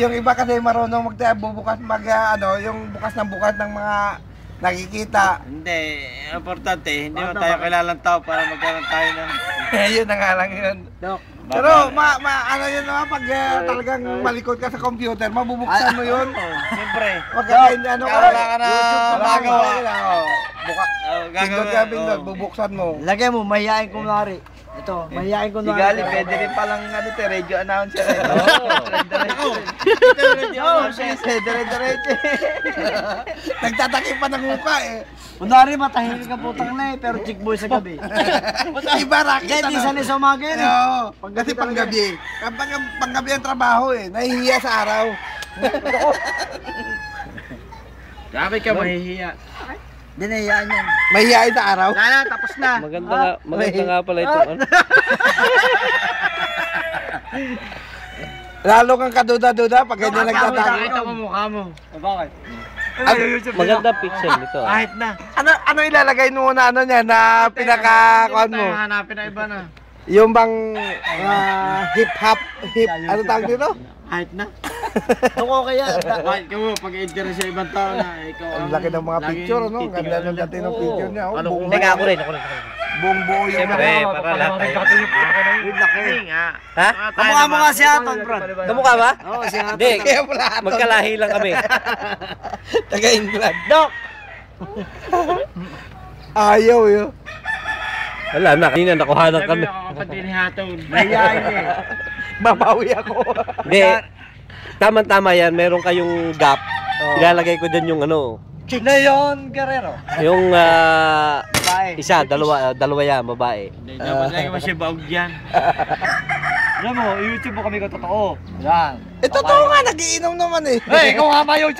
yung iba kasi marunong bubukas yung bukas ng mga nakikita. Hindi, importante, hindi mo tayo kilalang tao para magkaroon tayo ng... Yun na nga lang yun. Dok. Pero ano yun naman, pag talagang malikot ka sa computer, mabubuksan mo yun. Siyempre. Magkakain ano ka. Wala ka na magawa. Pindot ka, pindot, bubuksan mo. Lagay mo, mahihain kunwari. Ito, mahihain Si kunwari. Gali, pwede rin palang radio announcer. Diretso. Nagtatakip pa ng muka eh. Kunwari, matahimik ka putang na eh, pero chick boy sa gabi. Iba racket Kahit isa na sa umaga yun eh. Oo, kasi panggabi. Kapag panggabi ang trabaho eh, nahihiya sa araw. Grabe ka, mahihiya. Hindi nahihiyaan yan. Mahihiyain sa araw. Wala, tapos na. Maganda nga pala ito. Ano? Lalo kang kaduda-duda pag ganyan nagtatago. Nakita mo mukha mo. Bakit? Maganda pixel nito. Kahit na. Ano ilalagay mo na na pinaka-kuan mo? Hanapin na iba na. Yung bang hip, ano tawag dito? Kahit na. Tungko kaya. Kahit ka mo, pag-interest sa ibang tao na, ikaw Ang laki ng mga picture, no? Ang ganda ng dati ng picture niya. Oh. Teka, ako rin. Buong buo yung Siyempre, para lahat tayo. Yung laki. Ha? Kamukha mo nga si Aton, bro. Kamukha ba? Oo, si Aton. Hindi, Kaya pala ito. magkalahi lang kami. Taga-England. Dok! Ayaw yun. Wala na, kanina nakuhanan kami. Kapatid ni Hatong. Mahihain eh. Babawi ako. Hindi, tama-tama yan, meron kayong gap. Ilalagay ko dyan yung ano, Leon Guerrero. yung Babae. isa, dalawa yan, babae. Hindi naman lagi mo siya baog dyan. Alam mo, YouTube mo kami ko totoo. Yan. Eh, totoo nga, nagiinom naman eh. Hey, ikaw nga ba YouTube?